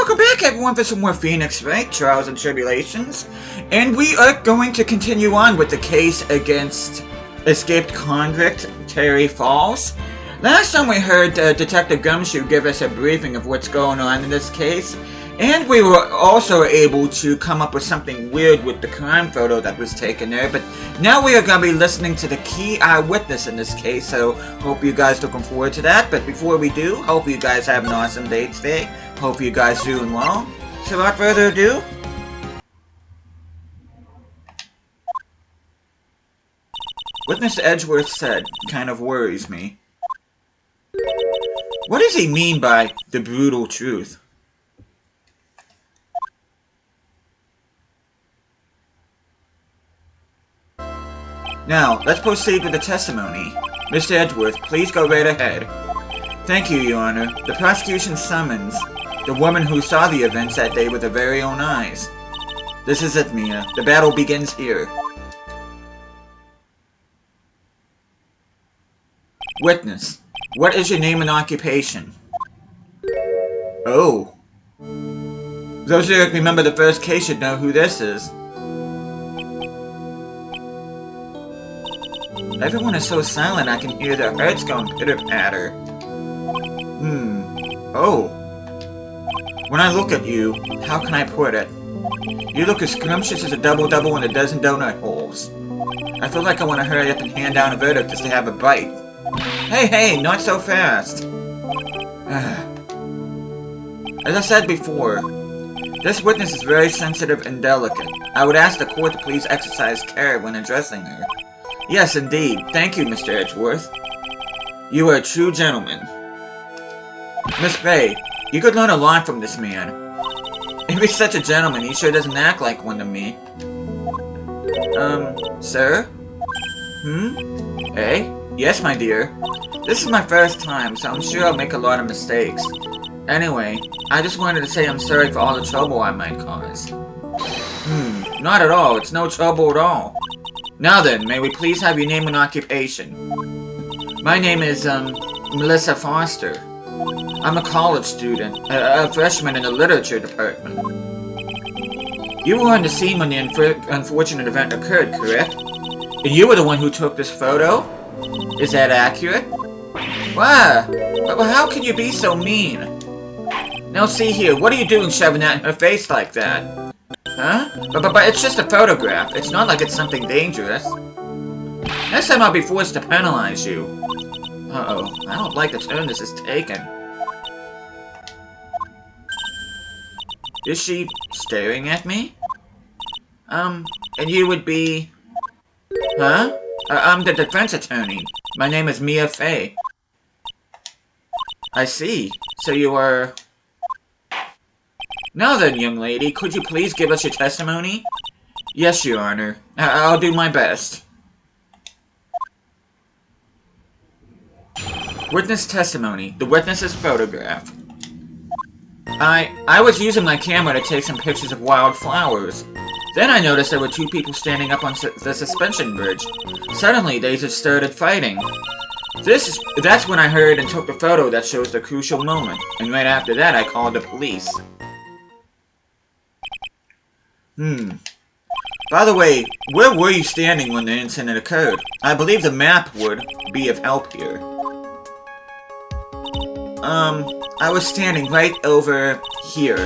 welcome back everyone for some more Phoenix Wright, Trials and Tribulations. And we are going to continue on with the case against escaped convict Terry Falls. Last time we heard Detective Gumshoe give us a briefing of what's going on in this case. And we were also able to come up with something weird with the crime photo that was taken there. But now we are going to be listening to the key eyewitness in this case. So hope you guys are looking forward to that. But before we do, hope you guys have an awesome day today. Hope you guys are doing well. So without further ado, what Mr. Edgeworth said kind of worries me. What does he mean by the brutal truth? Now, let's proceed with the testimony. Mr. Edgeworth, please go right ahead. Thank you, Your Honor. The prosecution summons the woman who saw the events that day with her very own eyes. This is it, Mia. The battle begins here. Witness, what is your name and occupation? Oh. Those who remember the first case should know who this is. Everyone is so silent I can hear their hearts going pitter-patter. Oh. When I look at you, how can I put it? You look as scrumptious as a double-double in a dozen donut holes. I feel like I want to hurry up and hand down a verdict just to have a bite. Hey, not so fast. As I said before, this witness is very sensitive and delicate. I would ask the court to please exercise care when addressing her. Yes, indeed. Thank you, Mr. Edgeworth. You are a true gentleman. Miss Faye, you could learn a lot from this man. If he's such a gentleman, he sure doesn't act like one to me. Sir? Eh? Yes, my dear. This is my first time, so I'm sure I'll make a lot of mistakes. Anyway, I just wanted to say I'm sorry for all the trouble I might cause. Not at all. It's no trouble at all. Now then, may we please have your name and occupation? My name is, Melissa Foster. I'm a college student, a freshman in the literature department. You were on the scene when the unfortunate event occurred, correct? And you were the one who took this photo? Is that accurate? Wow, but how can you be so mean? Now see here, what are you doing shoving that in her face like that? Huh? But it's just a photograph. It's not like it's something dangerous. Next time I'll be forced to penalize you. Uh-oh. I don't like the turn this is taken. Is she staring at me? And you would be... Huh? I'm the defense attorney. My name is Mia Fey. I see. So you are... Now then, young lady, could you please give us your testimony? Yes, Your Honor. I'll do my best. Witness testimony. The witness's photograph. I was using my camera to take some pictures of wildflowers. Then I noticed there were two people standing up on the suspension bridge. Suddenly, they just started fighting. That's when I heard and took the photo that shows the crucial moment. And right after that, I called the police. By the way, where were you standing when the incident occurred? I believe the map would be of help here. I was standing right over here.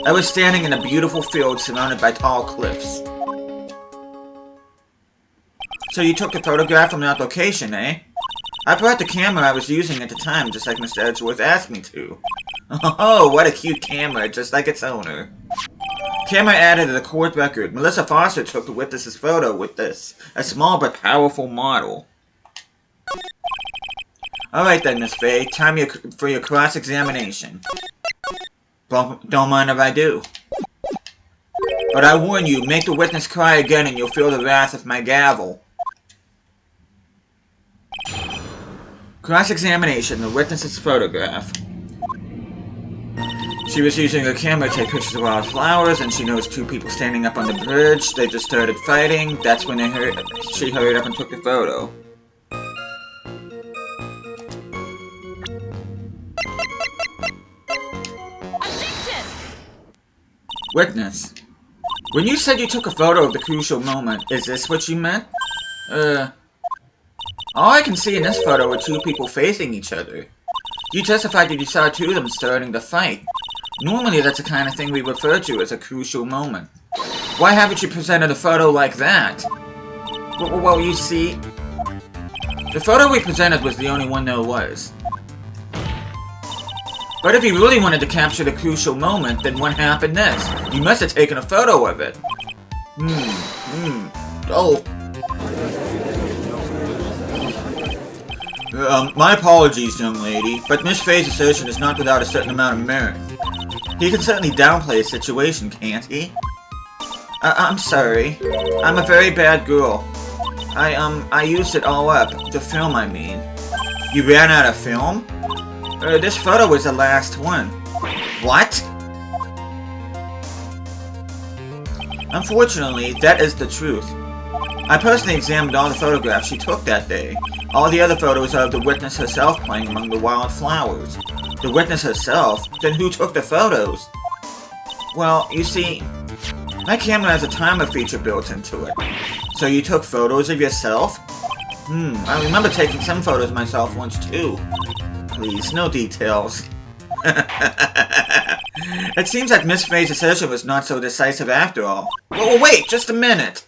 I was standing in a beautiful field surrounded by tall cliffs. So you took the photograph from that location, eh? I brought the camera I was using at the time, just like Mr. Edgeworth asked me to. Oh, what a cute camera, just like its owner. Camera added to the court record. Melissa Foster took the witness's photo with this, a small but powerful model. Alright then, Miss Faye, time for your cross-examination. Don't mind if I do. But I warn you, make the witness cry again and you'll feel the wrath of my gavel. Cross-examination, the witness's photograph. She was using her camera to take pictures of wildflowers, and she noticed two people standing up on the bridge. They just started fighting. That's when she hurried up and took the photo. Objection! Witness. When you said you took a photo of the crucial moment, is this what you meant? All I can see in this photo are two people facing each other. You testified that you saw two of them starting to fight. Normally that's the kind of thing we refer to as a crucial moment. Why haven't you presented a photo like that? Well, you see, the photo we presented was the only one there was. But if you really wanted to capture the crucial moment, then what happened next? You must have taken a photo of it. Oh. My apologies, young lady, but Miss Faye's assertion is not without a certain amount of merit. He can certainly downplay a situation, can't he? I'm sorry. I'm a very bad girl. I used it all up. The film, I mean. You ran out of film? This photo was the last one. What? Unfortunately, that is the truth. I personally examined all the photographs she took that day. All the other photos are of the witness herself playing among the wild flowers. The witness herself? Then who took the photos? Well, you see, my camera has a timer feature built into it. So you took photos of yourself? I remember taking some photos of myself once too. Please, no details. It seems like Miss Faye's assertion was not so decisive after all. Well, wait, just a minute!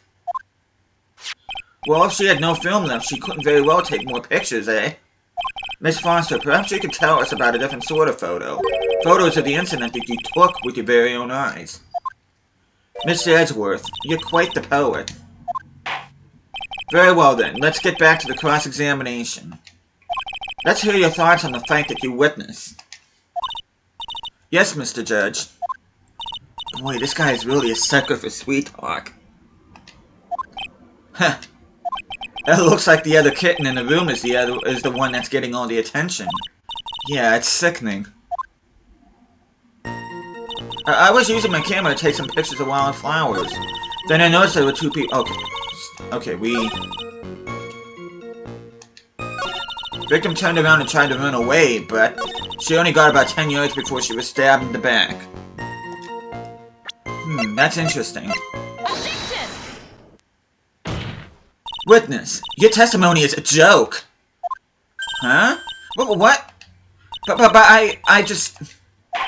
Well, if she had no film left, she couldn't very well take more pictures, eh? Miss Foster, perhaps you could tell us about a different sort of photo. Photos of the incident that you took with your very own eyes. Mr. Edgeworth, you're quite the poet. Very well then, let's get back to the cross-examination. Let's hear your thoughts on the fight that you witnessed. Yes, Mr. Judge. Boy, this guy is really a sucker for sweet talk. Huh. It looks like the other kitten in the room is the one that's getting all the attention. Yeah, it's sickening. I was using my camera to take some pictures of wild flowers. Then I noticed there were two people. Okay, Victim turned around and tried to run away, but she only got about 10 yards before she was stabbed in the back. That's interesting. Objection! Witness, your testimony is a joke. Huh? What? But I just...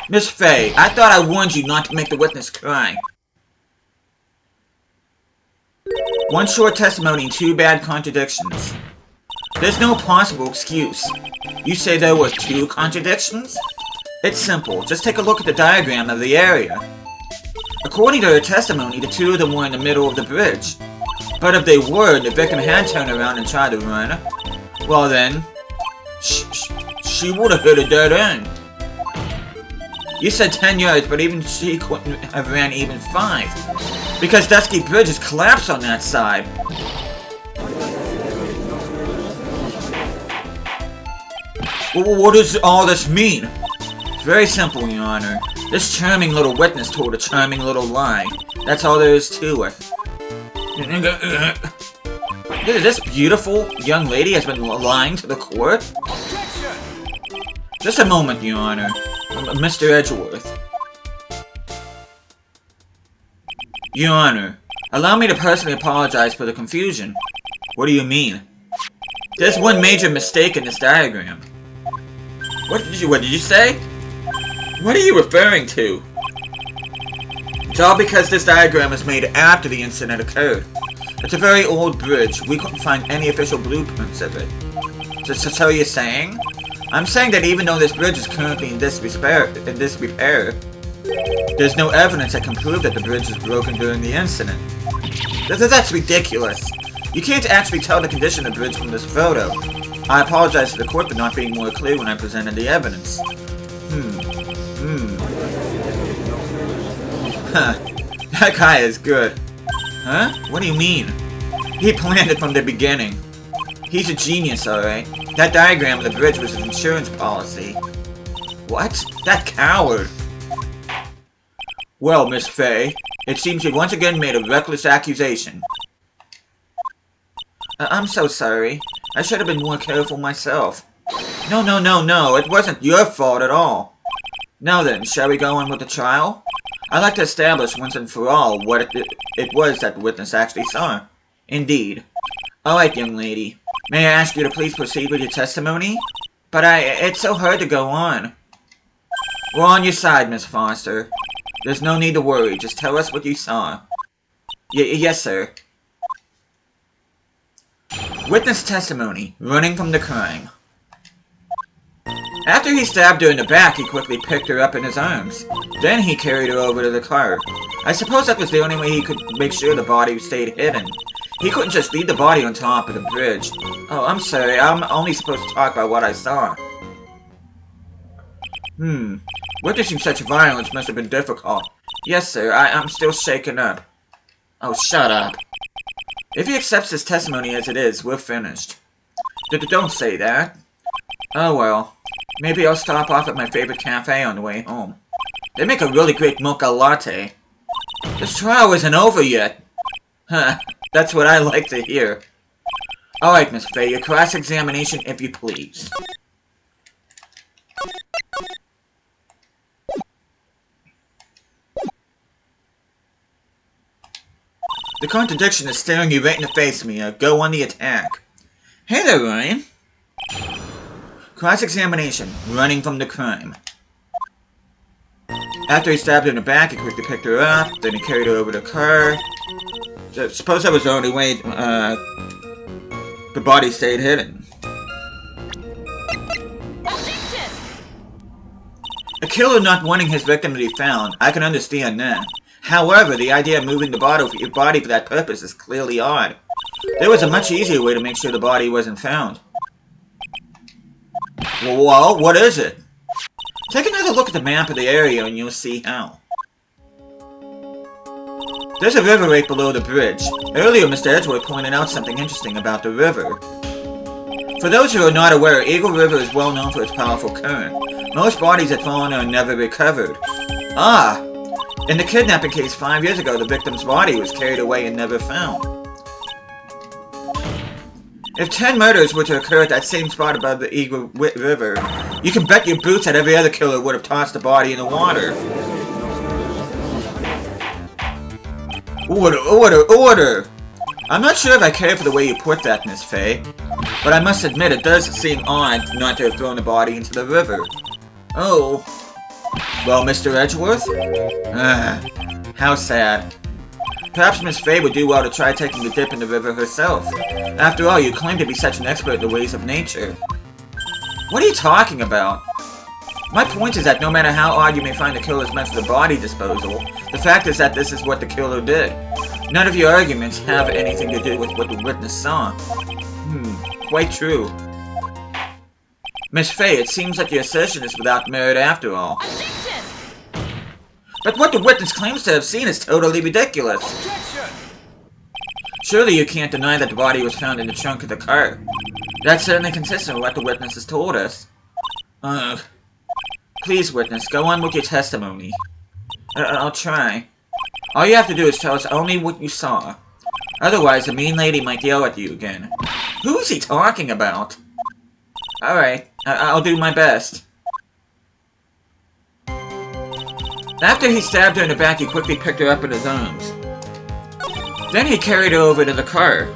Miss Faye, I thought I warned you not to make the witness cry. One short testimony and two bad contradictions. There's no possible excuse. You say there were two contradictions? It's simple. Just take a look at the diagram of the area. According to her testimony, the two of them were in the middle of the bridge. But if they were, the victim had turned around and tried to run, well then, she would have hit a dead end. You said 10 yards, but even she couldn't have ran even 5. Because Dusky Bridge is collapsed on that side. What does all this mean? It's very simple, Your Honor. This charming little witness told a charming little lie. That's all there is to it. This beautiful young lady has been lying to the court? Just a moment, Your Honor. Mr. Edgeworth. Your Honor, allow me to personally apologize for the confusion. What do you mean? There's one major mistake in this diagram. What did you say? What are you referring to? It's all because this diagram was made after the incident occurred. It's a very old bridge. We couldn't find any official blueprints of it. So you're saying? I'm saying that even though this bridge is currently in disrepair, there's no evidence that can prove that the bridge was broken during the incident. That's ridiculous. You can't actually tell the condition of the bridge from this photo. I apologize to the court for not being more clear when I presented the evidence. Huh. That guy is good. Huh? What do you mean? He planned it from the beginning. He's a genius, alright. That diagram of the bridge was an insurance policy. What? That coward! Well, Miss Faye, it seems you once again made a reckless accusation. I'm so sorry. I should have been more careful myself. No, it wasn't your fault at all. Now then, shall we go on with the trial? I'd like to establish once and for all what it was that the witness actually saw. Indeed. Alright, young lady. May I ask you to please proceed with your testimony? But it's so hard to go on. We're on your side, Miss Foster. There's no need to worry. Just tell us what you saw. Yes, sir. Witness testimony. Running from the crime. After he stabbed her in the back, he quickly picked her up in his arms. Then he carried her over to the car. I suppose that was the only way he could make sure the body stayed hidden. He couldn't just leave the body on top of the bridge. Oh, I'm sorry. I'm only supposed to talk about what I saw. Witnessing such violence must have been difficult. Yes, sir. I'm still shaken up. Oh, shut up. If he accepts his testimony as it is, we're finished. Don't say that. Oh, well. Maybe I'll stop off at my favorite cafe on the way home. They make a really great mocha latte. This trial isn't over yet. Huh. That's what I like to hear. Alright, Miss Faye, your cross-examination, if you please. The contradiction is staring you right in the face, Mia. Go on the attack. Hey there, Ryan. Cross-examination. Running from the crime. After he stabbed her in the back, he quickly picked her up. Then he carried her over to the car. Suppose that was the only way the body stayed hidden. A killer not wanting his victim to be found. I can understand that. However, the idea of moving the body for that purpose is clearly odd. There was a much easier way to make sure the body wasn't found. Well, what is it? Take another look at the map of the area and you'll see how. There's a river right below the bridge. Earlier, Mr. Edgeworth pointed out something interesting about the river. For those who are not aware, Eagle River is well known for its powerful current. Most bodies that fall in are never recovered. Ah! In the kidnapping case 5 years ago, the victim's body was carried away and never found. If 10 murders were to occur at that same spot above the Eagle River, you can bet your boots that every other killer would have tossed the body in the water. Order! I'm not sure if I care for the way you put that, Miss Faye, but I must admit it does seem odd not to have thrown the body into the river. Oh. Well, Mr. Edgeworth? How sad. Perhaps Miss Faye would do well to try taking a dip in the river herself. After all, you claim to be such an expert in the ways of nature. What are you talking about? My point is that no matter how odd you may find the killer's method of body disposal, the fact is that this is what the killer did. None of your arguments have anything to do with what the witness saw. Quite true. Miss Faye, it seems that your assertion is without merit after all. Objection! But what the witness claims to have seen is totally ridiculous. Objection! Surely you can't deny that the body was found in the trunk of the car. That's certainly consistent with what the witness has told us. Ugh. Please, witness, go on with your testimony. I'll try. All you have to do is tell us only what you saw. Otherwise, the mean lady might yell at you again. Who is he talking about? Alright, I'll do my best. After he stabbed her in the back, he quickly picked her up in his arms. Then he carried her over to the car.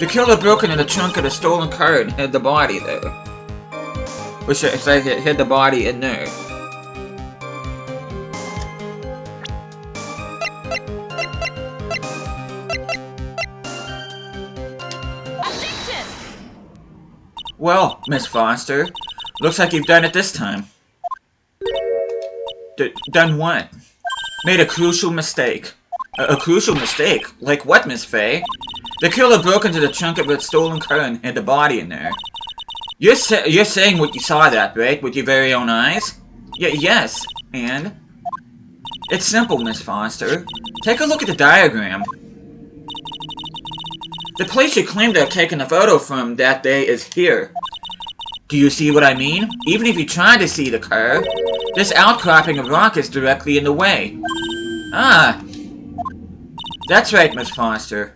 The killer broke into the trunk of the stolen car and hid the body there. Which is, I hid the body in there. Objection! Well, Miss Foster, looks like you've done it this time. Done what? Made a crucial mistake. A crucial mistake? Like what, Miss Faye? The killer broke into the trunk of a stolen car and hid the body in there. You're saying what you saw that, right? With your very own eyes? Yes. And? It's simple, Miss Foster. Take a look at the diagram. The place you claim to have taken the photo from that day is here. Do you see what I mean? Even if you try to see the car, this outcropping of rock is directly in the way. Ah. That's right, Miss Foster.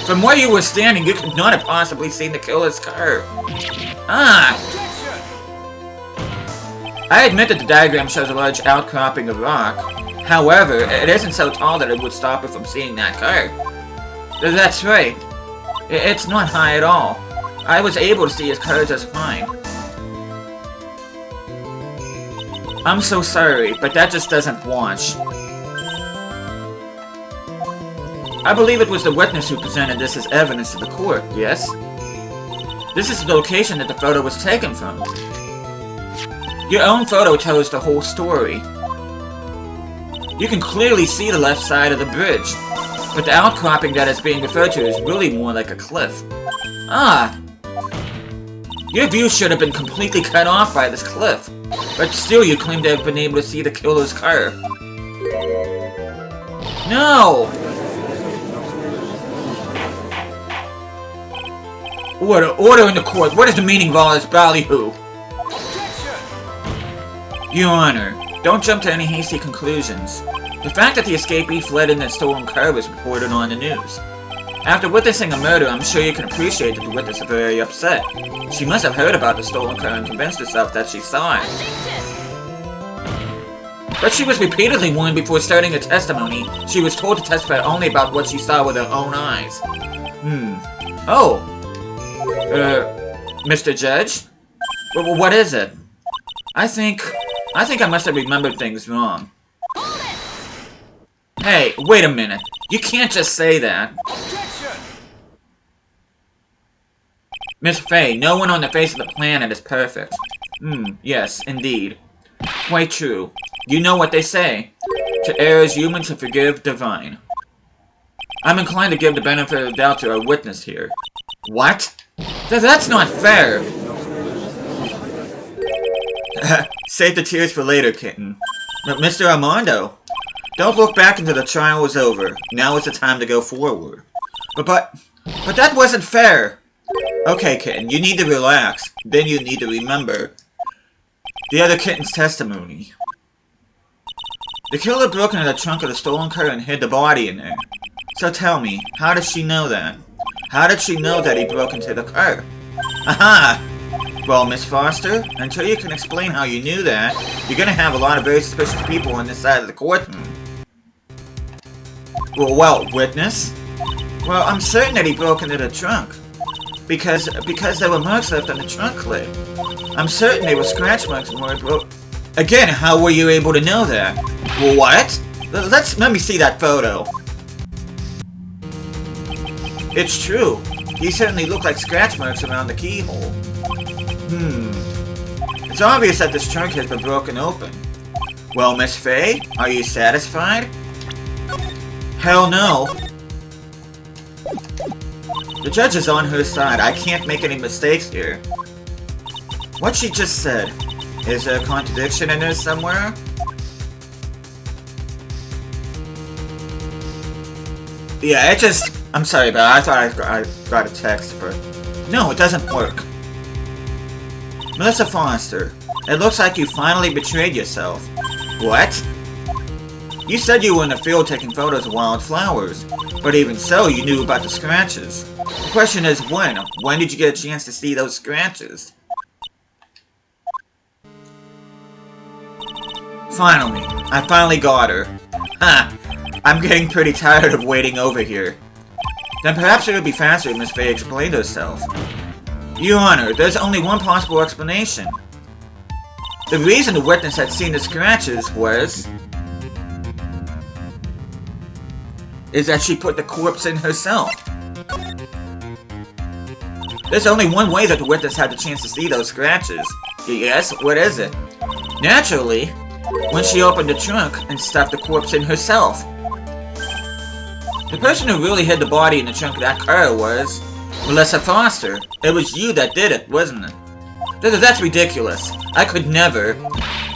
From where you were standing, you could not have possibly seen the killer's car. Ah! I admit that the diagram shows a large outcropping of rock. However, it isn't so tall that it would stop it from seeing that car. That's right. It's not high at all. I was able to see his car just fine. I'm so sorry, but that just doesn't wash. I believe it was the witness who presented this as evidence to the court, yes? This is the location that the photo was taken from. Your own photo tells the whole story. You can clearly see the left side of the bridge, but the outcropping that is being referred to is really more like a cliff. Ah! Your view should have been completely cut off by this cliff, but still you claim to have been able to see the killer's car. No! Order in the court. What is the meaning of all this ballyhoo? Your Honor, don't jump to any hasty conclusions. The fact that the escapee fled in a stolen car was reported on the news. After witnessing a murder, I'm sure you can appreciate that the witness is very upset. She must have heard about the stolen car and convinced herself that she saw it. But she was repeatedly warned before starting her testimony. She was told to testify only about what she saw with her own eyes. Oh. Mr. Judge? What is it? I think I must have remembered things wrong. Hey, wait a minute. You can't just say that. Miss Faye, no one on the face of the planet is perfect. Yes, indeed. Quite true. You know what they say. To err is human, to forgive divine. I'm inclined to give the benefit of the doubt to our witness here. What? That's not fair! Save the tears for later, kitten. But Mr. Armando, don't look back until the trial is over. Now is the time to go forward. But that wasn't fair! Okay, kitten, you need to relax. Then you need to remember the other kitten's testimony. The killer broke into the trunk of the stolen car and hid the body in there. So tell me, how does she know that? How did she know that he broke into the car? Aha! Well, Miss Foster, until you can explain how you knew that, you're gonna have a lot of very suspicious people on this side of the courtroom. Well, witness? Well, I'm certain that he broke into the trunk. Because there were marks left on the trunk lid. I'm certain they were scratch marks and were broke. Again, how were you able to know that? Well, what? Let me see that photo. It's true. These certainly look like scratch marks around the keyhole. It's obvious that this trunk has been broken open. Well, Miss Faye, are you satisfied? Hell no. The judge is on her side. I can't make any mistakes here. What she just said. Is there a contradiction in there somewhere? Yeah, it just... I'm sorry, but I thought I got a text, but... No, it doesn't work. Melissa Foster, it looks like you finally betrayed yourself. What? You said you were in the field taking photos of wildflowers, but even so, you knew about the scratches. The question is when? When did you get a chance to see those scratches? Finally. I finally got her. Ha! I'm getting pretty tired of waiting over here. Then perhaps it would be faster if Miss Faye explained herself. Your Honor, there's only one possible explanation. The reason the witness had seen the scratches is that she put the corpse in herself. There's only one way that the witness had the chance to see those scratches. Yes, what is it? Naturally, when she opened the trunk and stuffed the corpse in herself. The person who really hid the body in the trunk of that car was... Melissa Foster. It was you that did it, wasn't it? That's ridiculous. I could never.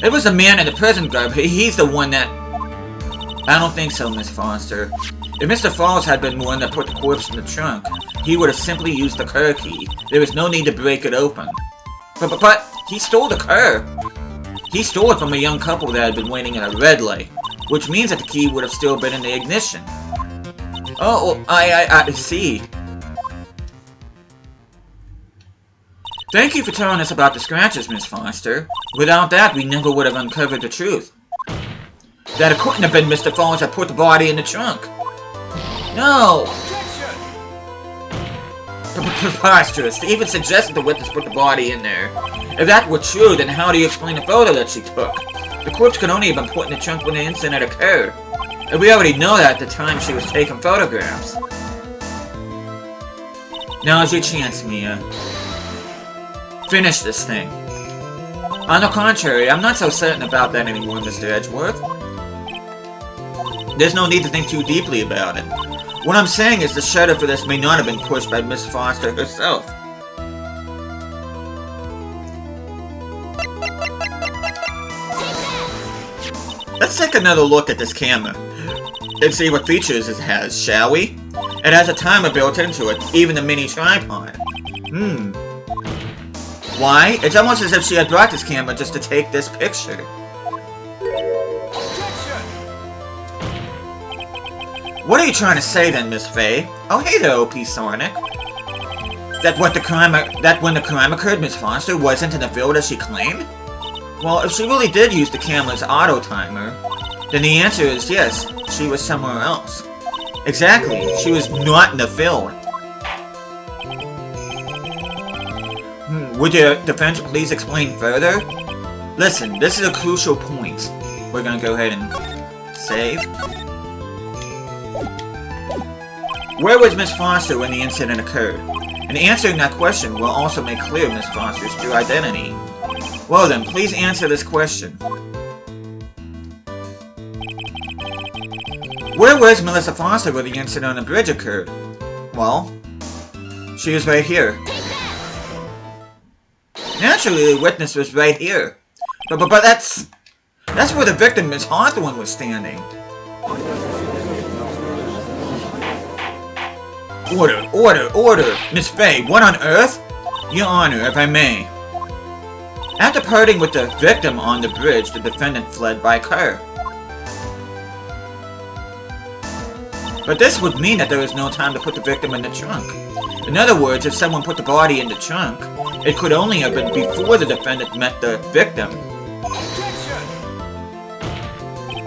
It was the man in the prison garb. He's the one that... I don't think so, Miss Foster. If Mr. Falls had been the one that put the corpse in the trunk, he would have simply used the car key. There was no need to break it open. But he stole the car. He stole it from a young couple that had been waiting at a red light, which means that the key would have still been in the ignition. Oh, I see. Thank you for telling us about the scratches, Miss Foster. Without that, we never would have uncovered the truth. That it couldn't have been Mr. Falls that put the body in the trunk. No! Preposterous. To even suggest that the witness put the body in there. If that were true, then how do you explain the photo that she took? The corpse could only have been put in the trunk when the incident occurred. And we already know that at the time she was taking photographs. Now's your chance, Mia. Finish this thing. On the contrary, I'm not so certain about that anymore, Mr. Edgeworth. There's no need to think too deeply about it. What I'm saying is the shutter for this may not have been pushed by Miss Foster herself. Let's take another look at this camera and see what features it has, shall we? It has a timer built into it, even the mini tripod. Why? It's almost as if she had brought this camera just to take this picture. What are you trying to say then, Miss Faye? Oh, hey there, OP Sonic. That when the crime occurred, Miss Foster wasn't in the field as she claimed? Well, if she really did use the camera's auto timer, then the answer is yes, she was somewhere else. Exactly, she was not in the field. Would your defense please explain further? Listen, this is a crucial point. We're gonna go ahead and save. Where was Miss Foster when the incident occurred? And answering that question will also make clear Miss Foster's true identity. Well then, please answer this question. Where was Melissa Foster when the incident on the bridge occurred? Well, she was right here. Naturally, the witness was right here. But that's where the victim, Miss Hawthorne, was standing. Order, order, order! Miss Faye, what on earth? Your Honor, if I may. After parting with the victim on the bridge, the defendant fled by car. But this would mean that there was no time to put the victim in the trunk. In other words, if someone put the body in the trunk, it could only have been before the defendant met the victim.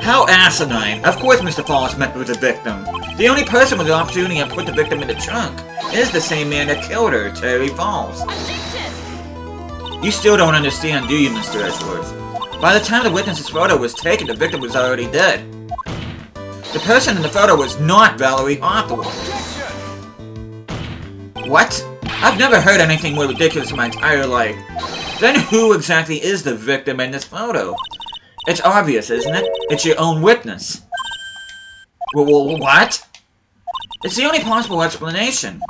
How asinine! Of course Mr. Falls met with the victim. The only person with the opportunity to put the victim in the trunk is the same man that killed her, Terry Falls. You still don't understand, do you, Mr. Edgeworth? By the time the witness's photo was taken, the victim was already dead. The person in the photo was not Valerie Hawthorne. What? I've never heard anything more ridiculous in my entire life. Then who exactly is the victim in this photo? It's obvious, isn't it? It's your own witness. What? It's the only possible explanation.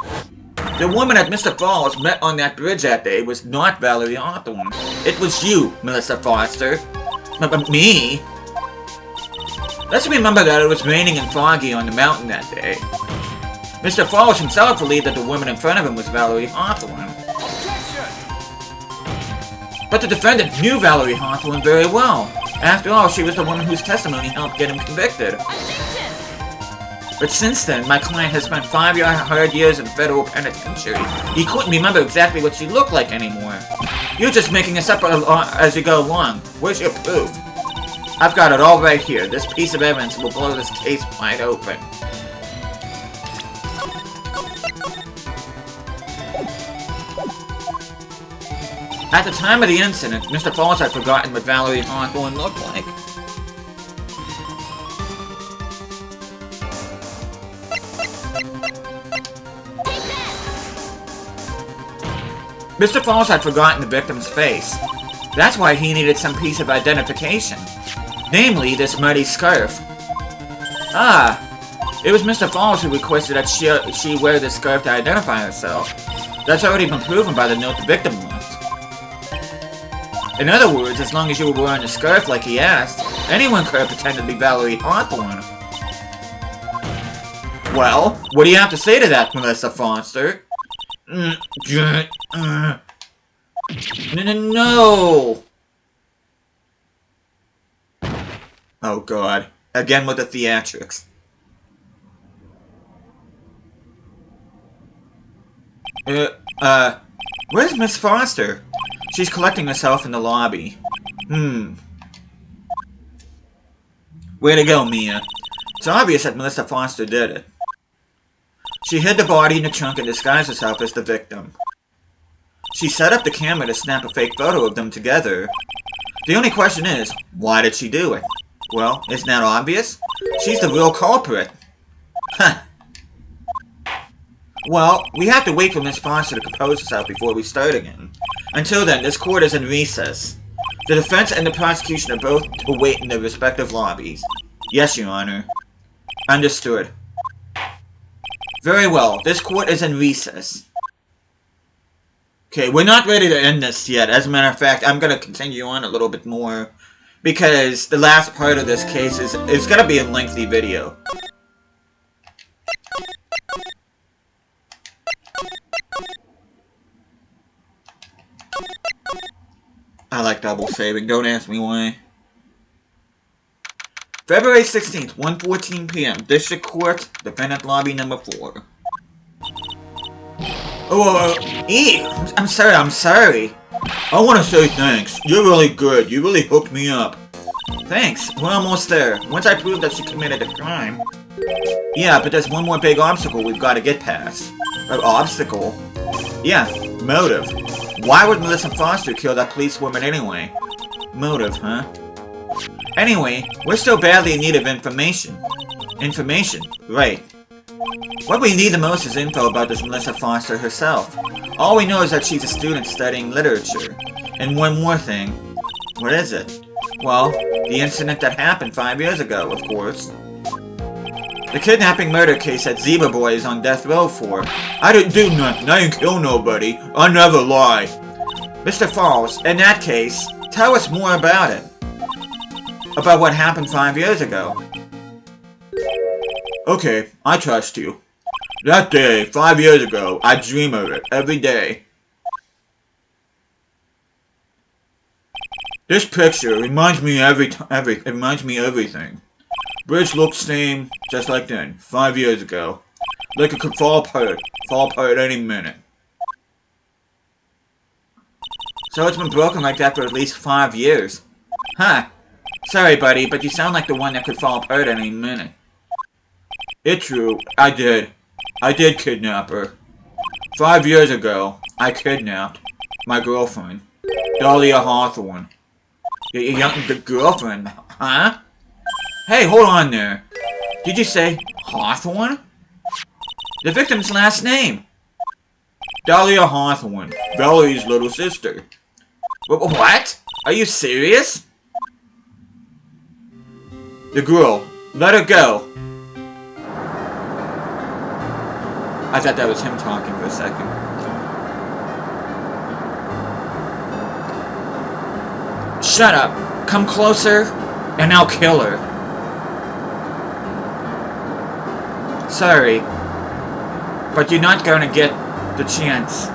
The woman that Mr. Falls met on that bridge that day was not Valerie Hawthorne. It was you, Melissa Foster. But me? Let's remember that it was raining and foggy on the mountain that day. Mr. Falls himself believed that the woman in front of him was Valerie Hawthorne. But the defendant knew Valerie Hawthorne very well. After all, she was the woman whose testimony helped get him convicted. But since then, my client has spent 5 hard years in federal penitentiary. He couldn't remember exactly what she looked like anymore. You're just making this up as you go along. Where's your proof? I've got it all right here. This piece of evidence will blow this case wide open. At the time of the incident, Mr. Falls had forgotten what Valerie Hawthorne looked like. Mr. Falls had forgotten the victim's face. That's why he needed some piece of identification. Namely, this muddy scarf. Ah, it was Mr. Falls who requested that she wear this scarf to identify herself. That's already been proven by the note the victim left. In other words, as long as you were wearing a scarf like he asked, anyone could have pretended to be Valerie Hawthorne. Well, what do you have to say to that, Melissa Foster? No! Oh god. Again with the theatrics. Where's Miss Foster? She's collecting herself in the lobby. Way to go, Mia. It's obvious that Melissa Foster did it. She hid the body in the trunk and disguised herself as the victim. She set up the camera to snap a fake photo of them together. The only question is, why did she do it? Well, isn't that obvious? She's the real culprit. Huh. Well, we have to wait for Miss Foster to compose herself before we start again. Until then, this court is in recess. The defense and the prosecution are both to wait in their respective lobbies. Yes, Your Honor. Understood. Very well, this court is in recess. Okay, we're not ready to end this yet. As a matter of fact, I'm going to continue on a little bit more. Because the last part of this case is going to be a lengthy video. I like double saving, don't ask me why. February 16th, 1:14 p.m. District Court, Defendant Lobby number 4. I'm sorry. I want to say thanks. You're really good. You really hooked me up. Thanks. We're almost there. Once I prove that she committed a crime. Yeah, but there's one more big obstacle we've got to get past. Obstacle? Yeah, motive. Why would Melissa Foster kill that policewoman anyway? Motive, huh? Anyway, we're still badly in need of information. Information? Right. What we need the most is info about this Melissa Foster herself. All we know is that she's a student studying literature. And one more thing. What is it? Well, the incident that happened 5 years ago, of course. The kidnapping murder case that Zebra Boy is on death row for. I didn't do nothing. I didn't kill nobody. I never lie. Mr. Falls, in that case, tell us more about it. About what happened 5 years ago. Okay, I trust you. That day, 5 years ago, I dream of it every day. This picture reminds me everything. Bridge looks same, just like then, 5 years ago. Like it could fall apart any minute. So it's been broken like that for at least 5 years. Huh. Sorry, buddy, but you sound like the one that could fall apart any minute. It's true, I did kidnap her. 5 years ago, I kidnapped my girlfriend, Dahlia Hawthorne. The girlfriend, huh? Hey, hold on there. Did you say Hawthorne? The victim's last name. Dahlia Hawthorne, Valerie's little sister. What? Are you serious? The girl, let her go. I thought that was him talking for a second. Shut up. Come closer, and I'll kill her. Sorry, but you're not gonna get the chance.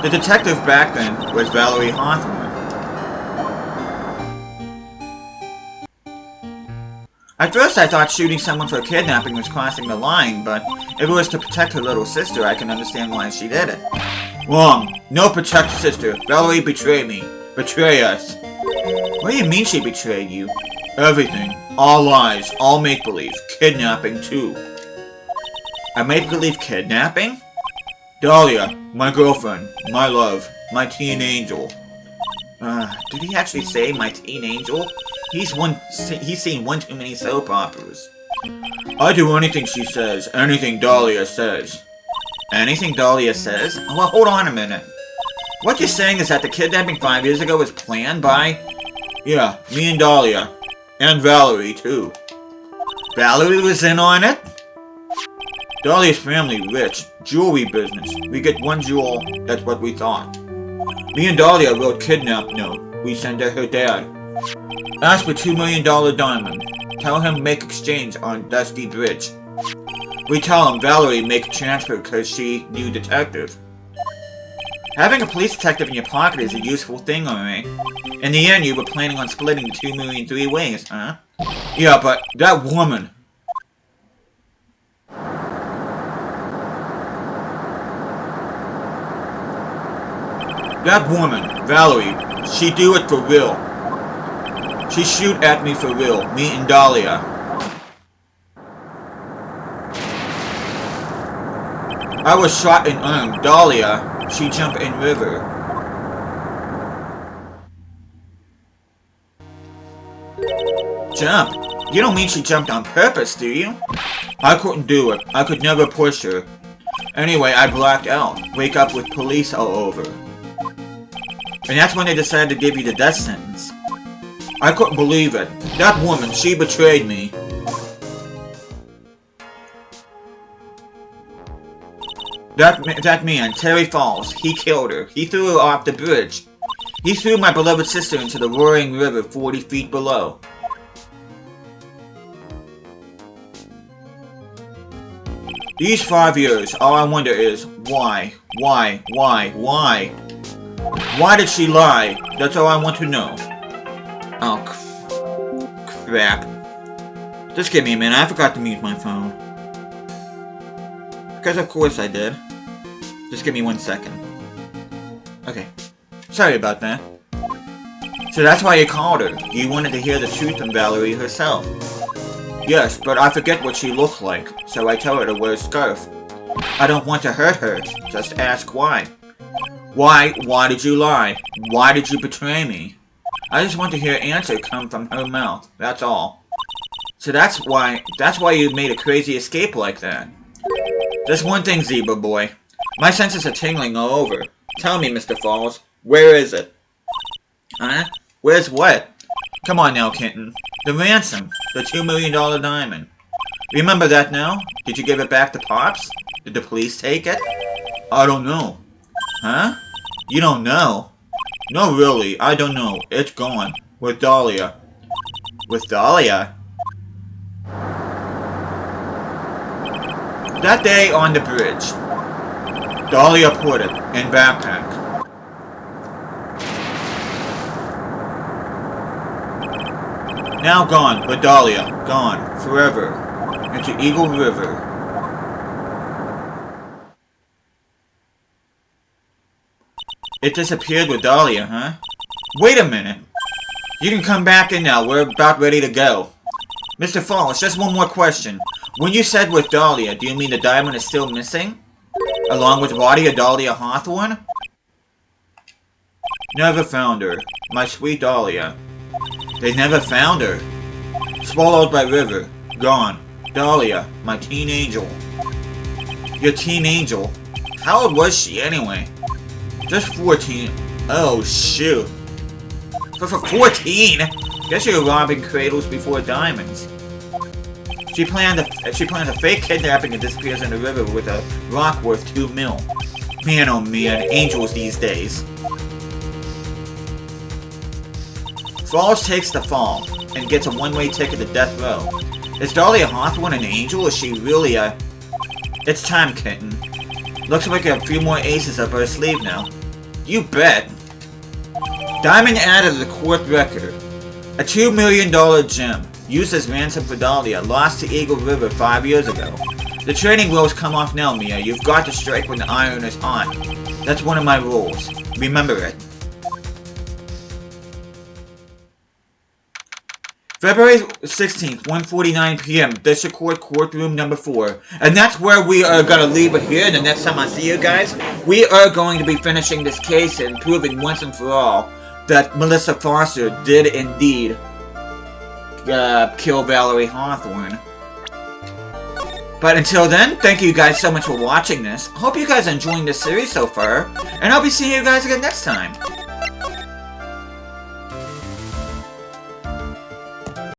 The detective back then was Valerie Hawthorne. At first I thought shooting someone for kidnapping was crossing the line, but if it was to protect her little sister, I can understand why she did it. Wrong. No protect sister. Valerie betrayed me. Betray us. What do you mean she betrayed you? Everything. All lies. All make-believe. Kidnapping, too. A make-believe kidnapping? Dahlia, my girlfriend, my love, my teen angel. Did he actually say my teen angel? He's seen one too many soap operas. I do anything she says, anything Dahlia says. Anything Dahlia says? Well, hold on a minute. What you're saying is that the kidnapping 5 years ago was planned by... Yeah, me and Dahlia. And Valerie, too. Valerie was in on it? Dahlia's family rich. Jewelry business. We get one jewel, that's what we thought. Me and Dahlia wrote kidnap note. We send her dad. Ask for $2 million diamond. Tell him make exchange on Dusty Bridge. We tell him Valerie make transfer because she knew detective. Having a police detective in your pocket is a useful thing, alright? In the end, you were planning on splitting the $2 million 3 ways, huh? Yeah, but that woman... That woman, Valerie, she do it for real. She shoot at me for real, me and Dahlia. I was shot in arm. Dahlia, she jumped in river. Jump? You don't mean she jumped on purpose, do you? I couldn't do it. I could never push her. Anyway, I blacked out. Wake up with police all over. And that's when they decided to give you the death sentence. I couldn't believe it. That woman, she betrayed me. That man, Terry Falls, he killed her. He threw her off the bridge. He threw my beloved sister into the roaring river 40 feet below. These 5 years, all I wonder is, why? Why did she lie? That's all I want to know. Oh, crap. Just give me a minute, I forgot to mute my phone. Because of course I did. Just give me 1 second. Okay. Sorry about that. So that's why you called her. You wanted to hear the truth from Valerie herself. Yes, but I forget what she looked like, so I tell her to wear a scarf. I don't want to hurt her. Just ask why. Why did you lie? Why did you betray me? I just want to hear an answer come from her mouth. That's all. So that's why you made a crazy escape like that. Just one thing, Zebra Boy. My senses are tingling all over. Tell me, Mr. Falls, where is it? Huh? Where's what? Come on now, kitten. The ransom. The $2 million diamond. Remember that now? Did you give it back to Pops? Did the police take it? I don't know. Huh? You don't know? No, really, I don't know. It's gone. With Dahlia. With Dahlia? That day on the bridge, Dahlia put it in backpack. Now gone, but Dahlia, gone, forever, into Eagle River. It disappeared with Dahlia, huh? Wait a minute. You can come back in now, we're about ready to go. Mr. Falls, just one more question. When you said with Dahlia, do you mean the diamond is still missing? Along with the body of Dahlia Hawthorne? Never found her. My sweet Dahlia. They never found her. Swallowed by river. Gone. Dahlia, my teen angel. Your teen angel? How old was she anyway? Just 14. Oh, shoot. But for 14? Guess you're robbing cradles before diamonds. She plans a fake kidnapping and disappears in the river with a rock worth $2 million. Man, oh man, angels these days. Falls takes the fall and gets a one-way ticket to death row. Is Dahlia Hawthorne an angel, or is she really a... It's time, kitten. Looks like a few more aces up her sleeve now. You bet. Diamond added to the court record. A $2 million gem, used as ransom for Dahlia, lost to Eagle River 5 years ago. The training wheels come off now, Mia. You've got to strike when the iron is hot. That's one of my rules. Remember it. February 16th, 1:49 p.m., District Court, Courtroom number 4. And that's where we are going to leave it here. The next time I see you guys, we are going to be finishing this case and proving once and for all that Melissa Foster did indeed kill Valerie Hawthorne. But until then, thank you guys so much for watching this. I hope you guys are enjoying this series so far, and I'll be seeing you guys again next time.